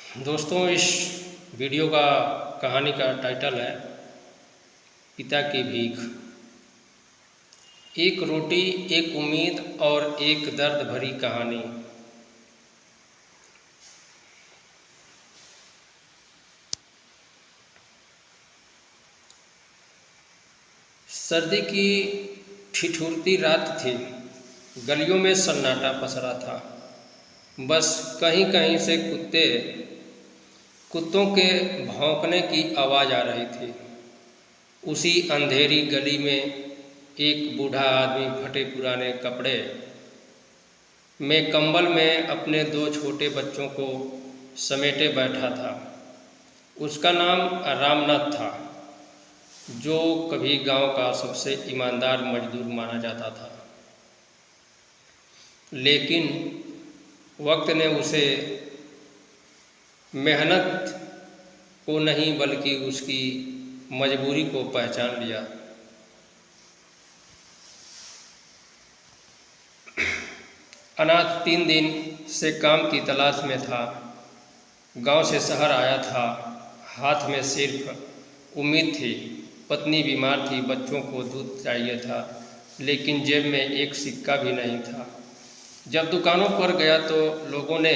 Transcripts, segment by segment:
दोस्तों, इस वीडियो का कहानी का टाइटल है पिता की भीख। एक रोटी, एक उम्मीद और एक दर्द भरी कहानी। सर्दी की ठिठुरती रात थी। गलियों में सन्नाटा पसरा था। बस कहीं कहीं से कुत्तों के भौंकने की आवाज़ आ रही थी। उसी अंधेरी गली में एक बूढ़ा आदमी फटे पुराने कपड़े में कंबल में अपने दो छोटे बच्चों को समेटे बैठा था। उसका नाम रामनाथ था, जो कभी गांव का सबसे ईमानदार मजदूर माना जाता था। लेकिन वक्त ने उसे मेहनत को नहीं बल्कि उसकी मजबूरी को पहचान लिया। अनाथ 3 दिन से काम की तलाश में था। गांव से शहर आया था। हाथ में सिर्फ उम्मीद थी। पत्नी बीमार थी, बच्चों को दूध चाहिए था, लेकिन जेब में एक सिक्का भी नहीं था। जब दुकानों पर गया तो लोगों ने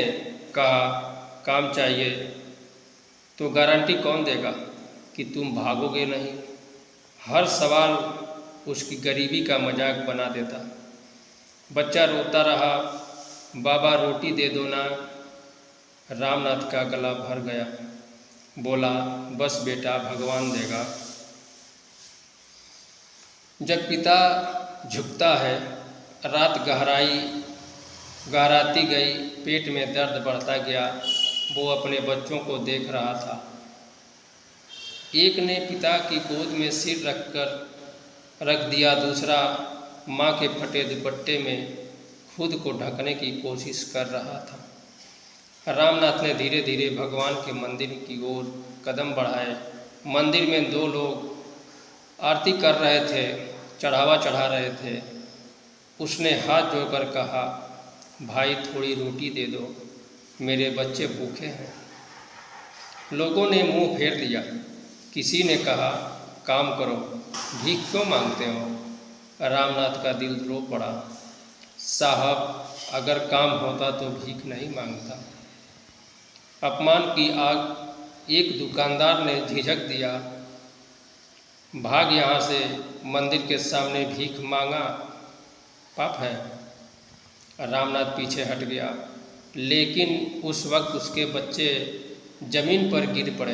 कहा, काम चाहिए तो गारंटी कौन देगा कि तुम भागोगे नहीं। हर सवाल उसकी गरीबी का मजाक बना देता। बच्चा रोता रहा, बाबा रोटी दे दो ना। रामनाथ का गला भर गया। बोला, बस बेटा, भगवान देगा। जब पिता झुकता है, रात गहराती गई, पेट में दर्द बढ़ता गया। वो अपने बच्चों को देख रहा था। एक ने पिता की गोद में सिर रख दिया, दूसरा माँ के फटे दुपट्टे में खुद को ढकने की कोशिश कर रहा था। रामनाथ ने धीरे धीरे भगवान के मंदिर की ओर कदम बढ़ाए। मंदिर में 2 लोग आरती कर रहे थे, चढ़ावा चढ़ा रहे थे। उसने हाथ जोड़कर कहा, भाई थोड़ी रोटी दे दो, मेरे बच्चे भूखे हैं। लोगों ने मुंह फेर लिया। किसी ने कहा, काम करो, भीख क्यों मांगते हो। रामनाथ का दिल रो पड़ा। साहब, अगर काम होता तो भीख नहीं मांगता। अपमान की आग एक दुकानदार ने झिझक दिया, भाग यहाँ से, मंदिर के सामने भीख मांगा पाप है। रामनाथ पीछे हट गया, लेकिन उस वक्त उसके बच्चे जमीन पर गिर पड़े,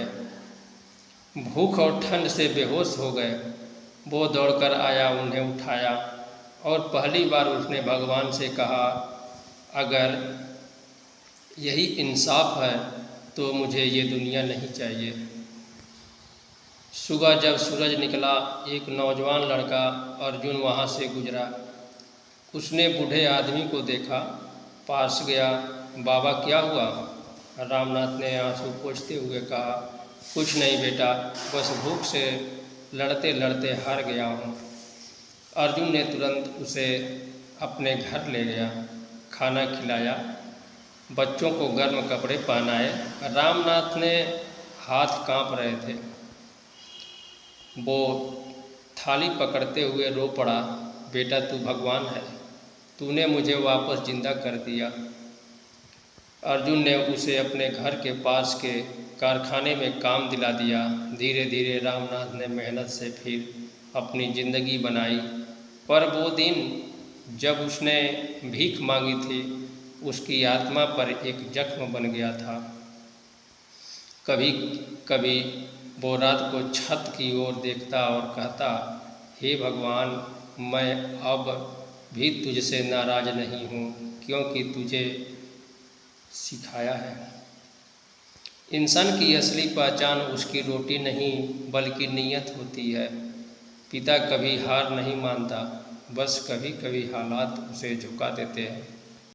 भूख और ठंड से बेहोश हो गए। वो दौड़कर आया, उन्हें उठाया और पहली बार उसने भगवान से कहा, अगर यही इंसाफ है तो मुझे ये दुनिया नहीं चाहिए। सुबह जब सूरज निकला, एक नौजवान लड़का अर्जुन वहाँ से गुजरा। उसने बूढ़े आदमी को देखा, पास गया। बाबा, क्या हुआ। रामनाथ ने आंसू पोंछते हुए कहा, कुछ नहीं बेटा, बस भूख से लड़ते लड़ते हार गया हूँ। अर्जुन ने तुरंत उसे अपने घर ले गया, खाना खिलाया, बच्चों को गर्म कपड़े पहनाए। रामनाथ ने हाथ कांप रहे थे। वो थाली पकड़ते हुए रो पड़ा, बेटा तू भगवान है, तूने मुझे वापस जिंदा कर दिया। अर्जुन ने उसे अपने घर के पास के कारखाने में काम दिला दिया। धीरे धीरे रामनाथ ने मेहनत से फिर अपनी ज़िंदगी बनाई। पर वो दिन जब उसने भीख मांगी थी, उसकी आत्मा पर एक जख्म बन गया था। कभी कभी वो रात को छत की ओर देखता और कहता, हे भगवान, मैं अब भी तुझसे नाराज़ नहीं हूँ, क्योंकि तुझे सिखाया है। इंसान की असली पहचान उसकी रोटी नहीं बल्कि नीयत होती है। पिता कभी हार नहीं मानता, बस कभी कभी हालात उसे झुका देते हैं।